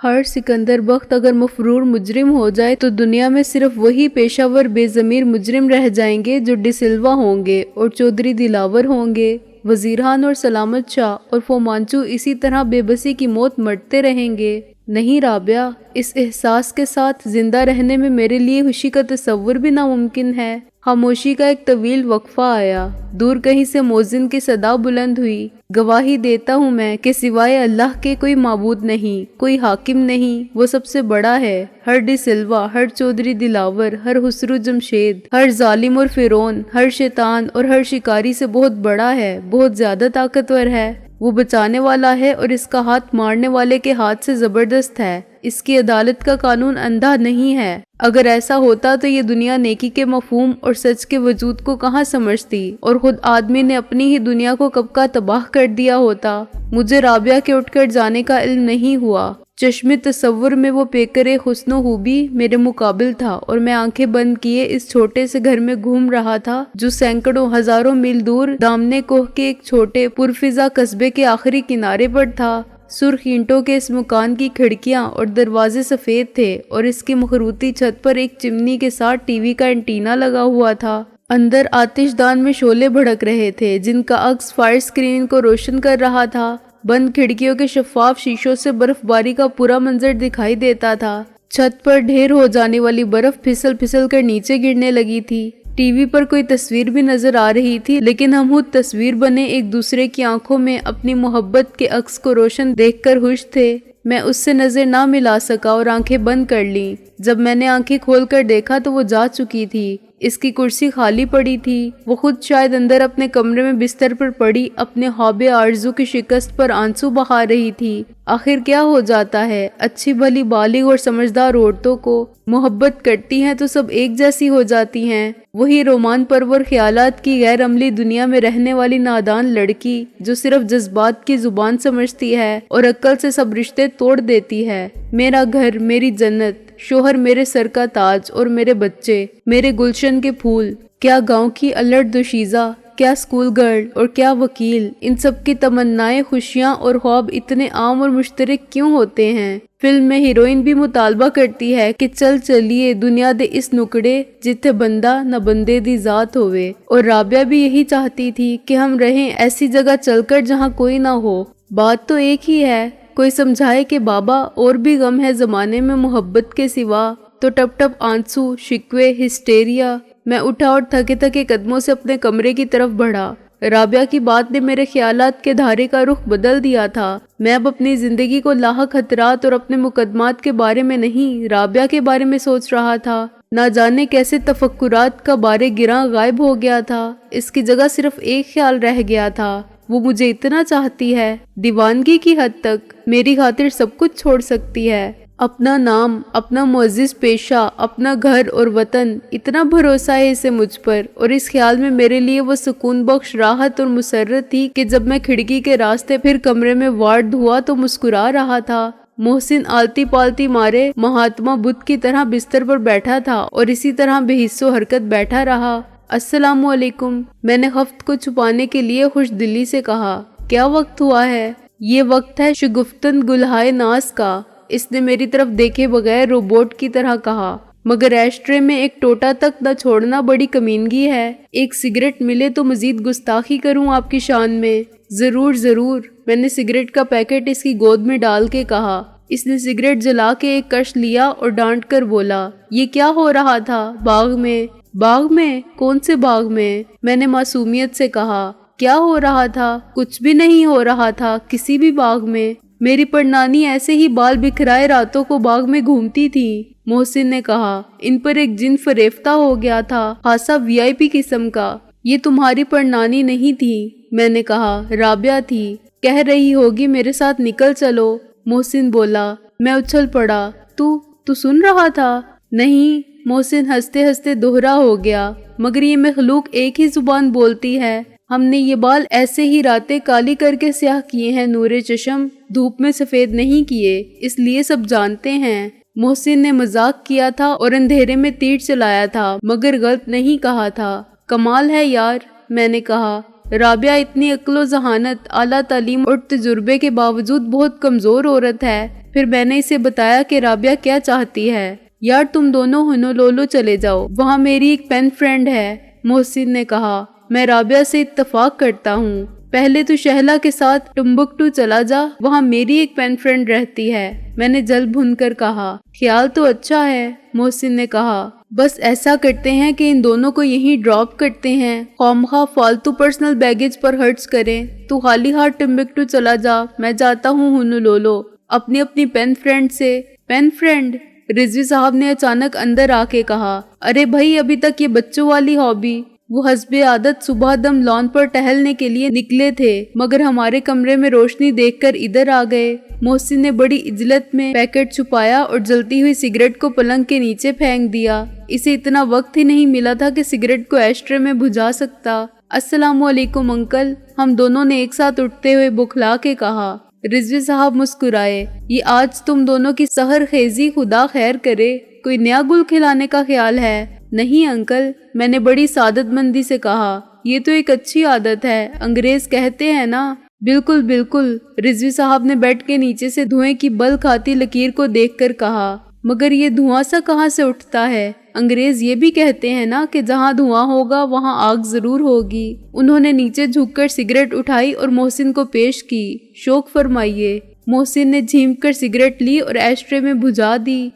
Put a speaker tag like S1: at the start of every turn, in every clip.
S1: ہر سکندر بخت اگر مفرور مجرم ہو جائے تو دنیا میں صرف وہی پیشہ ور بے ضمیر مجرم رہ جائیں گے جو ڈی سلوا ہوں گے اور چودھری دلاور ہوں گے۔ وزیران اور سلامت شاہ اور فومانچو اسی طرح بے بسی کی موت مرتے رہیں گے۔ نہیں رابعہ، اس احساس کے ساتھ زندہ رہنے میں میرے لیے خوشی کا تصور بھی ناممکن ہے۔ خاموشی کا ایک طویل وقفہ آیا۔ دور کہیں سے مؤذن کی صدا بلند ہوئی۔ گواہی دیتا ہوں میں کہ سوائے اللہ کے کوئی معبود نہیں، کوئی حاکم نہیں، وہ سب سے بڑا ہے۔ ہر ڈی سلوا، ہر چودھری دلاور، ہر خسرو جمشید، ہر ظالم اور فرعون، ہر شیطان اور ہر شکاری سے بہت بڑا ہے، بہت زیادہ طاقتور ہے۔ وہ بچانے والا ہے اور اس کا ہاتھ مارنے والے کے ہاتھ سے زبردست ہے۔ اس کی عدالت کا قانون اندھا نہیں ہے۔ اگر ایسا ہوتا تو یہ دنیا نیکی کے مفہوم اور سچ کے وجود کو کہاں سمجھتی، اور خود آدمی نے اپنی ہی دنیا کو کب کا تباہ کر دیا ہوتا۔ مجھے رابعہ کے اٹھ کر جانے کا علم نہیں ہوا۔ چشم تصور میں وہ پیکر حسن و خوبی میرے مقابل تھا اور میں آنکھیں بند کیے اس چھوٹے سے گھر میں گھوم رہا تھا جو سینکڑوں ہزاروں میل دور دامنے کوہ کے ایک چھوٹے پرفضا قصبے کے آخری کنارے پر تھا۔ سرخ اینٹوں کے اس مکان کی کھڑکیاں اور دروازے سفید تھے اور اس کی مخروطی چھت پر ایک چمنی کے ساتھ ٹی وی کا اینٹینا لگا ہوا تھا۔ اندر آتش دان میں شعلے بھڑک رہے تھے جن کا عکس فائر اسکرین کو روشن کر رہا تھا۔ بند کھڑکیوں کے شفاف شیشوں سے برف باری کا پورا منظر دکھائی دیتا تھا۔ چھت پر ڈھیر ہو جانے والی برف پھسل پھسل کر نیچے گرنے لگی تھی۔ ٹی وی پر کوئی تصویر بھی نظر آ رہی تھی، لیکن ہم خود تصویر بنے ایک دوسرے کی آنکھوں میں اپنی محبت کے عکس کو روشن دیکھ کر خوش تھے۔ میں اس سے نظر نہ ملا سکا اور آنکھیں بند کر لیں۔ جب میں نے آنکھیں کھول کر دیکھا تو وہ جا چکی تھی۔ اس کی کرسی خالی پڑی تھی۔ وہ خود شاید اندر اپنے کمرے میں بستر پر پڑی اپنے خواب آرزو کی شکست پر آنسو بہا رہی تھی۔ آخر کیا ہو جاتا ہے، اچھی بھلی بالغ اور سمجھدار عورتوں کو محبت کرتی ہیں تو سب ایک جیسی ہو جاتی ہیں۔ وہی رومان پرور خیالات کی غیر عملی دنیا میں رہنے والی نادان لڑکی جو صرف جذبات کی زبان سمجھتی ہے اور عقل سے سب رشتے توڑ دیتی ہے۔ میرا گھر، میری جنت، شوہر میرے سر کا تاج اور میرے بچے، میرے گلشن کے پھول، کیا گاؤں کی الٹ دوشیزہ، کیا اسکول گرل اور کیا وکیل، ان سب کی تمنائیں، خوشیاں اور خواب اتنے عام اور مشترک کیوں ہوتے ہیں؟ فلم میں ہیروئن بھی مطالبہ کرتی ہے کہ چل چلیے دنیا دے اس نکڑے جتھے بندہ نہ بندے دی ذات ہوئے، اور رابعہ بھی یہی چاہتی تھی کہ ہم رہیں ایسی جگہ چل کر جہاں کوئی نہ ہو۔ بات تو ایک ہی ہے۔ کوئی سمجھائے کہ بابا اور بھی غم ہے زمانے میں محبت کے سوا، تو ٹپ ٹپ آنسو، شکوے، ہسٹیریا۔ میں اٹھا اور تھکے تھکے قدموں سے اپنے کمرے کی طرف بڑھا۔ رابعہ کی بات نے میرے خیالات کے دھارے کا رخ بدل دیا تھا۔ میں اب اپنی زندگی کو لاحق خطرات اور اپنے مقدمات کے بارے میں نہیں، رابعہ کے بارے میں سوچ رہا تھا۔ نہ جانے کیسے تفکرات کا بارے گراں غائب ہو گیا تھا۔ اس کی جگہ صرف ایک خیال رہ گیا تھا، وہ مجھے اتنا چاہتی ہے، دیوانگی کی حد تک میری خاطر سب کچھ چھوڑ سکتی ہے۔ اپنا نام، اپنا معزز پیشہ، اپنا گھر اور وطن، اتنا بھروسہ ہے اسے مجھ پر، اور اس خیال میں میرے لیے وہ سکون بخش راحت اور مسرت تھی کہ جب میں کھڑکی کے راستے پھر کمرے میں وارد ہوا تو مسکرا رہا تھا۔ محسن آلتی پالتی مارے مہاتما بدھ کی طرح بستر پر بیٹھا تھا اور اسی طرح بے حس و حرکت بیٹھا رہا۔ السلام علیکم، میں نے خفت کو چھپانے کے لیے خوش دلی سے کہا۔ کیا وقت ہوا ہے؟ یہ وقت ہے شگفتن گلہائے ناز کا، اس نے میری طرف دیکھے بغیر روبوٹ کی طرح کہا، مگر ایشٹرے میں ایک ٹوٹا تک نہ چھوڑنا بڑی کمینگی ہے۔ ایک سگریٹ ملے تو مزید گستاخی کروں آپ کی شان میں؟ ضرور ضرور، میں نے سگریٹ کا پیکٹ اس کی گود میں ڈال کے کہا۔ اس نے سگریٹ جلا کے ایک کش لیا اور ڈانٹ کر بولا، یہ کیا ہو رہا تھا باغ میں؟ باغ میں؟ کون سے باغ میں؟ میں نے معصومیت سے کہا۔ کیا ہو رہا تھا؟ کچھ بھی نہیں ہو رہا تھا کسی بھی باغ میں۔ میری پڑنانی ایسے ہی بال بکھرائے راتوں کو باغ میں گھومتی تھی، محسن نے کہا۔ ان پر ایک جن فریفتہ ہو گیا تھا، خاصا VIP قسم کا۔ یہ تمہاری پڑنانی نہیں تھی، میں نے کہا، رابعہ تھی۔ کہہ رہی ہوگی میرے ساتھ نکل چلو، محسن بولا۔ میں اچھل پڑا۔ تو سن رہا تھا؟ نہیں، محسن ہنستے ہنستے دوہرا ہو گیا، مگر یہ مخلوق ایک ہی زبان بولتی ہے۔ ہم نے یہ بال ایسے ہی راتیں کالی کر کے سیاہ کیے ہیں نورے چشم، دھوپ میں سفید نہیں کیے، اس لیے سب جانتے ہیں۔ محسن نے مذاق کیا تھا اور اندھیرے میں تیر چلایا تھا، مگر غلط نہیں کہا تھا۔ کمال ہے یار، میں نے کہا۔ رابعہ اتنی عقل و ذہانت، اعلیٰ تعلیم اور تجربے کے باوجود بہت کمزور عورت ہے، پھر میں نے اسے بتایا کہ رابعہ کیا چاہتی ہے۔ یار تم دونوں ہونولولو چلے جاؤ، وہاں میری ایک پین فرینڈ ہے، محسن نے کہا۔ میں رابعہ سے اتفاق کرتا ہوں، پہلے تو شہلا کے ساتھ ٹمبکٹو چلا جا، وہاں میری ایک پین فرینڈ رہتی ہے، میں نے جل بھن کر کہا۔ خیال تو اچھا ہے، محسن نے کہا، بس ایسا کرتے ہیں کہ ان دونوں کو یہیں ڈراپ کرتے ہیں، خواہ فالتو پرسنل بیگیج پر ہرٹس کریں۔ تو خالی ہاتھ ٹمبکٹو چلا جا، میں جاتا ہوں ہونولولو اپنی پین فرینڈ سے۔ Pen friend? رضوی صاحب نے اچانک اندر آ کے کہا۔ ارے بھائی ابھی تک یہ بچوں والی ہابی۔ وہ حسب عادت صبح دم لان پر ٹہلنے کے لیے نکلے تھے، مگر ہمارے کمرے میں روشنی دیکھ کر ادھر آ گئے۔ محسن نے بڑی عجلت میں پیکٹ چھپایا اور جلتی ہوئی سگریٹ کو پلنگ کے نیچے پھینک دیا۔ اسے اتنا وقت ہی نہیں ملا تھا کہ سگریٹ کو ایشٹرے میں بجھا سکتا۔ السلام علیکم انکل، ہم دونوں نے ایک ساتھ اٹھتے ہوئے بکھلا کے کہا۔ رضوی صاحب مسکرائے۔ یہ آج تم دونوں کی سحر خیزی خدا خیر کرے، کوئی نیا گل کھلانے کا خیال ہے؟ نہیں انکل، میں نے بڑی سعادت مندی سے کہا، یہ تو ایک اچھی عادت ہے، انگریز کہتے ہیں نا۔ بالکل بالکل، رضوی صاحب نے بیڈ کے نیچے سے دھوئیں کی بل کھاتی لکیر کو دیکھ کر کہا۔ مگر یہ دھواں سا کہاں سے اٹھتا ہے؟ انگریز یہ بھی کہتے ہیں نا کہ جہاں دھواں ہوگا وہاں آگ ضرور ہوگی۔ انہوں نے نیچے جھک کر سگریٹ اٹھائی اور محسن کو پیش کی۔ شوق فرمائیے۔ محسن نے جھیم کر سگریٹ لی اور ایشٹرے میں بجھا دی۔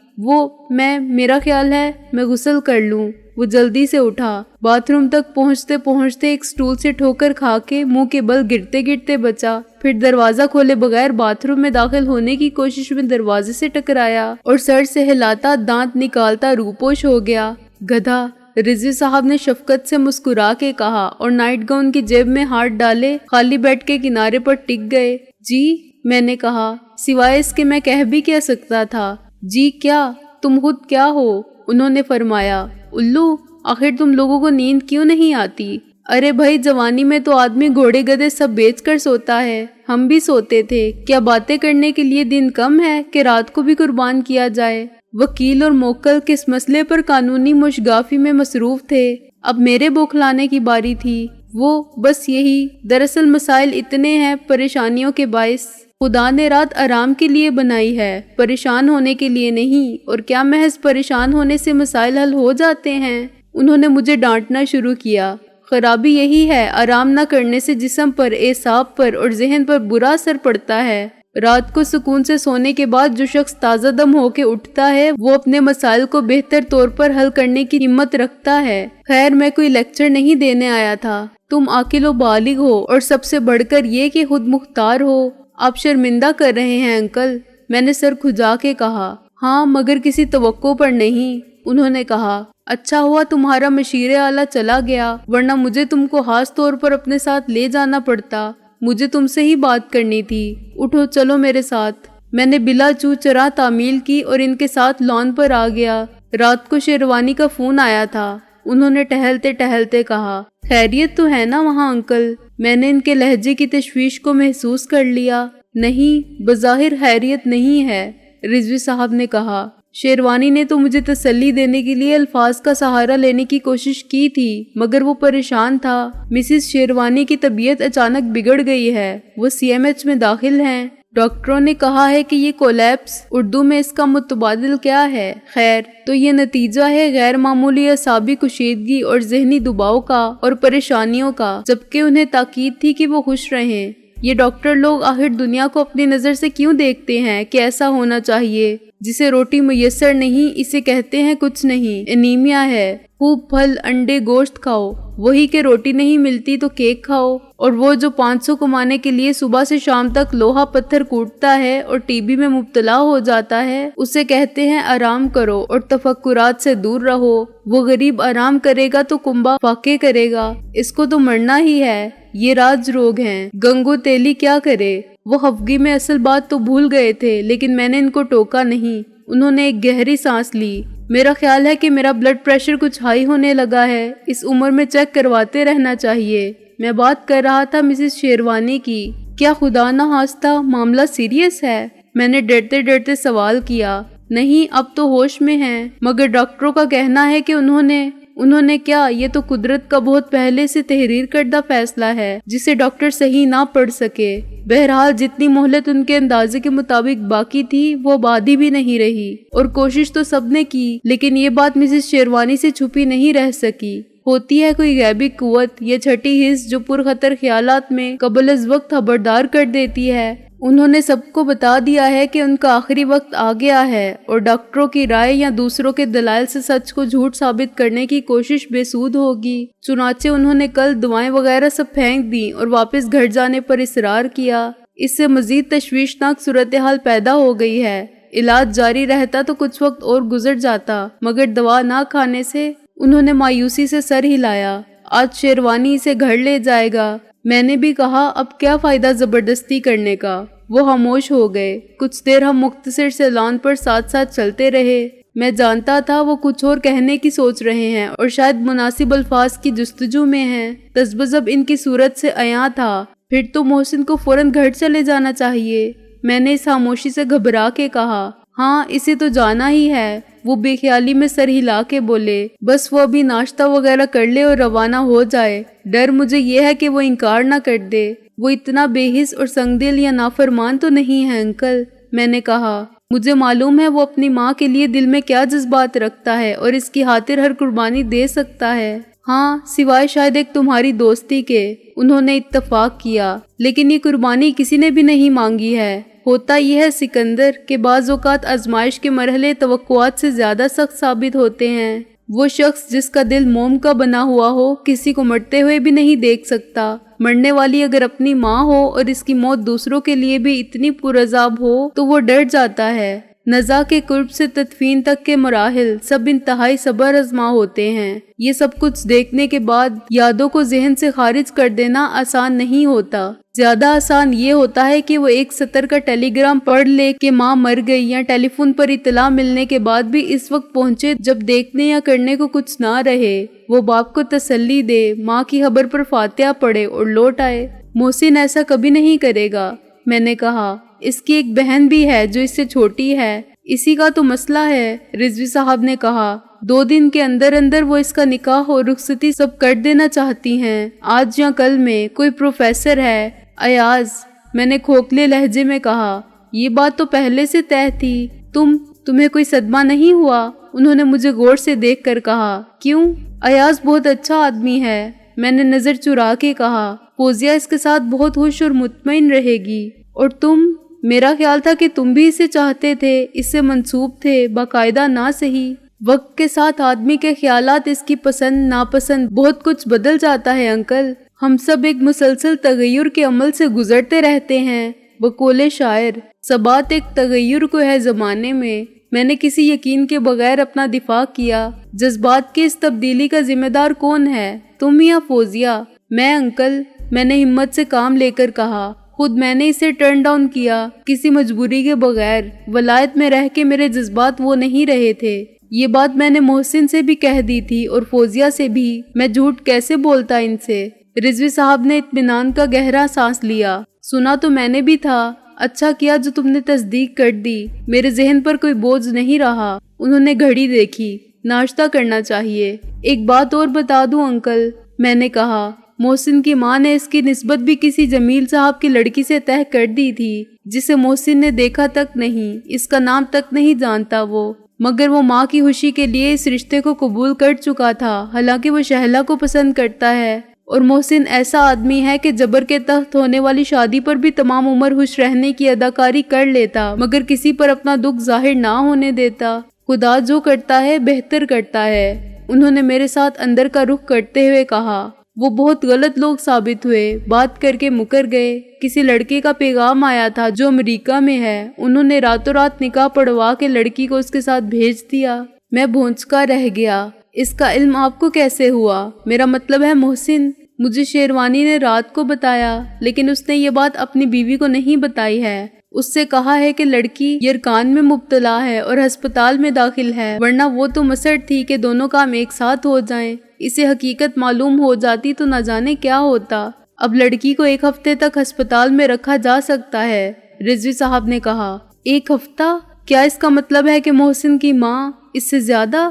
S1: میرا خیال ہے میں غسل کر لوں۔ وہ جلدی سے اٹھا، باتھ روم تک پہنچتے پہنچتے ایک سٹول سے ٹھوکر کھا کے منہ کے بل گرتے گرتے بچا، پھر دروازہ کھولے بغیر باتھ روم میں داخل ہونے کی کوشش میں دروازے سے ٹکرایا اور سر سے ہلاتا دانت نکالتا روپوش ہو گیا۔ گدھا، رضوی صاحب نے شفقت سے مسکرا کے کہا اور نائٹ گاؤن کی جیب میں ہاتھ ڈالے خالی بیڈ کے کنارے پر ٹک گئے۔ جی، میں نے کہا، سوائے اس کے میں کہہ بھی کہہ سکتا تھا۔ جی کیا؟ تم خود کیا ہو؟ انہوں نے فرمایا۔ الو، آخر تم لوگوں کو نیند کیوں نہیں آتی؟ ارے بھائی، جوانی میں تو آدمی گھوڑے گدھے سب بیچ کر سوتا ہے، ہم بھی سوتے تھے۔ کیا باتیں کرنے کے لیے دن کم ہے کہ رات کو بھی قربان کیا جائے؟ وکیل اور موکل کس مسئلے پر قانونی مشگافی میں مصروف تھے، اب میرے بوکھلانے کی باری تھی۔ وہ بس یہی، دراصل مسائل اتنے ہیں پریشانیوں کے باعث۔ خدا نے رات آرام کے لیے بنائی ہے، پریشان ہونے کے لیے نہیں، اور کیا محض پریشان ہونے سے مسائل حل ہو جاتے ہیں؟ انہوں نے مجھے ڈانٹنا شروع کیا۔ خرابی یہی ہے، آرام نہ کرنے سے جسم پر، اعصاب پر اور ذہن پر برا اثر پڑتا ہے۔ رات کو سکون سے سونے کے بعد جو شخص تازہ دم ہو کے اٹھتا ہے وہ اپنے مسائل کو بہتر طور پر حل کرنے کی ہمت رکھتا ہے۔ خیر، میں کوئی لیکچر نہیں دینے آیا تھا۔ تم عاقل و بالغ ہو اور سب سے بڑھ کر یہ کہ خود مختار ہو۔ آپ شرمندہ کر رہے ہیں انکل، میں نے سر کھجا کے کہا۔ ہاں، مگر کسی توقع پر نہیں، انہوں نے کہا۔ اچھا ہوا تمہارا مشیر اعلیٰ چلا گیا، ورنہ مجھے تم کو خاص طور پر اپنے ساتھ لے جانا پڑتا۔ مجھے تم سے ہی بات کرنی تھی، اٹھو چلو میرے ساتھ۔ میں نے بلا چو چرا تعمیل کی اور ان کے ساتھ لان پر آ گیا۔ رات کو شیروانی کا فون آیا تھا، انہوں نے ٹہلتے ٹہلتے کہا۔ خیریت تو ہے نا وہاں انکل؟ میں نے ان کے لہجے کی تشویش کو محسوس کر لیا۔ نہیں، بظاہر خیریت نہیں ہے، رضوی صاحب نے کہا۔ شیروانی نے تو مجھے تسلی دینے کے لیے الفاظ کا سہارا لینے کی کوشش کی تھی، مگر وہ پریشان تھا۔ مسز شیروانی کی طبیعت اچانک بگڑ گئی ہے، وہ CMH میں داخل ہیں۔ ڈاکٹروں نے کہا ہے کہ یہ کولیپس، اردو میں اس کا متبادل کیا ہے؟ خیر، تو یہ نتیجہ ہے غیر معمولی اعصابی کشیدگی اور ذہنی دباؤ کا اور پریشانیوں کا، جبکہ انہیں تاکید تھی کہ وہ خوش رہیں۔ یہ ڈاکٹر لوگ آخر دنیا کو اپنی نظر سے کیوں دیکھتے ہیں کہ ایسا ہونا چاہیے؟ جسے روٹی میسر نہیں، اسے کہتے ہیں کچھ نہیں، انیمیا ہے۔ خوب پھل، انڈے، گوشت کھاؤ، وہی کہ روٹی نہیں ملتی تو کیک کھاؤ۔ اور وہ جو 500 کمانے کے لیے صبح سے شام تک لوہا پتھر کوٹتا ہے اور TB میں مبتلا ہو جاتا ہے، اسے کہتے ہیں آرام کرو اور تفکرات سے دور رہو۔ وہ غریب آرام کرے گا تو کنبہ فاقے کرے گا، اس کو تو مرنا ہی ہے۔ یہ راج روگ ہیں، گنگو تیلی کیا کرے؟ وہ خفگی میں اصل بات تو بھول گئے تھے، لیکن میں نے ان کو ٹوکا نہیں۔ انہوں نے ایک گہری سانس لی۔ میرا خیال ہے کہ میرا بلڈ پریشر کچھ ہائی ہونے لگا ہے، اس عمر میں چیک کرواتے رہنا چاہیے۔ میں بات کر رہا تھا مسز شیروانی کی۔ کیا خدا نہ خواستہ معاملہ سیریس ہے؟ میں نے ڈرتے ڈرتے سوال کیا۔ نہیں، اب تو ہوش میں ہیں، مگر ڈاکٹروں کا کہنا ہے کہ انہوں نے انہوں نے کیا، یہ تو قدرت کا بہت پہلے سے تحریر کردہ فیصلہ ہے جسے ڈاکٹر صحیح نہ پڑھ سکے۔ بہرحال جتنی مہلت ان کے اندازے کے مطابق باقی تھی وہ آبادی بھی نہیں رہی، اور کوشش تو سب نے کی، لیکن یہ بات مسز شیروانی سے چھپی نہیں رہ سکی۔ ہوتی ہے کوئی غیبی قوت یا چھٹی حس جو پرخطر خیالات میں قبل از وقت خبردار کر دیتی ہے۔ انہوں نے سب کو بتا دیا ہے کہ ان کا آخری وقت آ گیا ہے، اور ڈاکٹروں کی رائے یا دوسروں کے دلائل سے سچ کو جھوٹ ثابت کرنے کی کوشش بے سود ہوگی۔ چنانچہ انہوں نے کل دعائیں وغیرہ سب پھینک دیں اور واپس گھر جانے پر اصرار کیا۔ اس سے مزید تشویشناک صورتحال پیدا ہو گئی ہے۔ علاج جاری رہتا تو کچھ وقت اور گزر جاتا، مگر دوا نہ کھانے سے انہوں نے مایوسی سے سر ہلایا۔ آج شیروانی اسے گھر لے جائے گا۔ میں نے بھی کہا اب کیا فائدہ زبردستی کرنے کا۔ وہ خاموش ہو گئے۔ کچھ دیر ہم مختصر سے لان پر ساتھ ساتھ چلتے رہے۔ میں جانتا تھا وہ کچھ اور کہنے کی سوچ رہے ہیں اور شاید مناسب الفاظ کی جستجو میں ہیں۔ تذبذب ان کی صورت سے عیاں تھا۔ پھر تو محسن کو فوراً گھر چلے جانا چاہیے، میں نے اس خاموشی سے گھبرا کے کہا۔ ہاں اسے تو جانا ہی ہے، وہ بے خیالی میں سر ہلا کے بولے۔ بس وہ ابھی ناشتہ وغیرہ کر لے اور روانہ ہو جائے۔ ڈر مجھے یہ ہے کہ وہ انکار نہ کر دے۔ وہ اتنا بے حس اور سنگ دل یا نافرمان تو نہیں ہے انکل، میں نے کہا۔ مجھے معلوم ہے وہ اپنی ماں کے لیے دل میں کیا جذبات رکھتا ہے اور اس کی خاطر ہر قربانی دے سکتا ہے۔ ہاں سوائے شاید ایک تمہاری دوستی کے، انہوں نے اتفاق کیا۔ لیکن یہ قربانی کسی نے بھی نہیں مانگی ہے۔ ہوتا یہ ہے سکندر کہ بعض اوقات آزمائش کے مرحلے توقعات سے زیادہ سخت ثابت ہوتے ہیں۔ وہ شخص جس کا دل موم کا بنا ہوا ہو کسی کو مرتے ہوئے بھی نہیں دیکھ سکتا۔ مرنے والی اگر اپنی ماں ہو اور اس کی موت دوسروں کے لیے بھی اتنی پرعذاب ہو تو وہ ڈر جاتا ہے۔ نزا کے قرب سے تدفین تک کے مراحل سب انتہائی صبر آزما ہوتے ہیں۔ یہ سب کچھ دیکھنے کے بعد یادوں کو ذہن سے خارج کر دینا آسان نہیں ہوتا۔ زیادہ آسان یہ ہوتا ہے کہ وہ ایک سطر کا ٹیلی گرام پڑھ لے کہ ماں مر گئی، یا ٹیلی فون پر اطلاع ملنے کے بعد بھی اس وقت پہنچے جب دیکھنے یا کرنے کو کچھ نہ رہے، وہ باپ کو تسلی دے، ماں کی خبر پر فاتحہ پڑھے اور لوٹ آئے۔ محسن ایسا کبھی نہیں کرے گا، میں نے کہا۔ اس کی ایک بہن بھی ہے جو اس سے چھوٹی ہے، اسی کا تو مسئلہ ہے، رضوی صاحب نے کہا۔ 2 دن کے اندر اندر وہ اس کا نکاح اور رخصتی سب کر دینا چاہتی ہیں، آج یا کل میں۔ کوئی پروفیسر ہے، ایاز، میں نے کھوکھلے لہجے میں کہا۔ یہ بات تو پہلے سے طے تھی۔ تمہیں کوئی صدمہ نہیں ہوا؟ انہوں نے مجھے غور سے دیکھ کر کہا۔ کیوں؟ ایاز بہت اچھا آدمی ہے، میں نے نظر چرا کے کہا۔ فوزیہ اس کے ساتھ بہت خوش اور مطمئن رہے گی۔ اور تم؟ میرا خیال تھا کہ تم بھی اسے چاہتے تھے، اس سے منسوب تھے، باقاعدہ نہ صحیح۔ وقت کے ساتھ آدمی کے خیالات، اس کی پسند ناپسند، بہت کچھ بدل جاتا ہے انکل۔ ہم سب ایک مسلسل تغیر کے عمل سے گزرتے رہتے ہیں۔ بقول شاعر، ثبات ایک تغیر کو ہے زمانے میں نے کسی یقین کے بغیر اپنا دفاع کیا۔ جذبات کی اس تبدیلی کا ذمہ دار کون ہے، تم یا فوزیہ؟ میں انکل، میں نے ہمت سے کام لے کر کہا۔ خود میں نے اسے ٹرن ڈاؤن کیا، کسی مجبوری کے بغیر۔ ولایت میں رہ کے میرے جذبات وہ نہیں رہے تھے۔ یہ بات میں نے محسن سے بھی کہہ دی تھی اور فوزیہ سے بھی۔ میں جھوٹ کیسے بولتا ان سے؟ رضوی صاحب نے اطمینان کا گہرا سانس لیا۔ سنا تو میں نے بھی تھا، اچھا کیا جو تم نے تصدیق کر دی، میرے ذہن پر کوئی بوجھ نہیں رہا۔ انہوں نے گھڑی دیکھی۔ ناشتہ کرنا چاہیے۔ ایک بات اور بتا دوں انکل، میں نے کہا۔ محسن کی ماں نے اس کی نسبت بھی کسی جمیل صاحب کی لڑکی سے طے کر دی تھی، جسے محسن نے دیکھا تک نہیں، اس کا نام تک نہیں جانتا وہ، مگر وہ ماں کی خوشی کے لیے اس رشتے کو قبول کر چکا تھا، حالانکہ وہ شہلا کو پسند کرتا ہے۔ اور محسن ایسا آدمی ہے کہ جبر کے تحت ہونے والی شادی پر بھی تمام عمر خوش رہنے کی اداکاری کر لیتا، مگر کسی پر اپنا دکھ ظاہر نہ ہونے دیتا۔ خدا جو کرتا ہے بہتر کرتا ہے، انہوں نے میرے ساتھ اندر کا رخ کرتے ہوئے کہا۔ وہ بہت غلط لوگ ثابت ہوئے، بات کر کے مکر گئے۔ کسی لڑکے کا پیغام آیا تھا جو امریکہ میں ہے، انہوں نے راتوں رات نکاح پڑھوا کے لڑکی کو اس کے ساتھ بھیج دیا۔ میں بھونچکا رہ گیا۔ اس کا علم آپ کو کیسے ہوا؟ میرا مطلب ہے محسن، مجھے شیروانی نے رات کو بتایا، لیکن اس نے یہ بات اپنی بیوی کو نہیں بتائی ہے۔ اس سے کہا ہے کہ لڑکی یرکان میں مبتلا ہے اور ہسپتال میں داخل ہے، ورنہ وہ تو مسرت تھی کہ دونوں کام ایک ساتھ ہو جائیں۔ اسے حقیقت معلوم ہو جاتی تو نہ جانے کیا ہوتا۔ اب لڑکی کو 1 ہفتے تک ہسپتال میں رکھا جا سکتا ہے، رضوی صاحب نے کہا۔ 1 ہفتہ؟ کیا اس کا مطلب ہے کہ محسن کی ماں اس سے زیادہ؟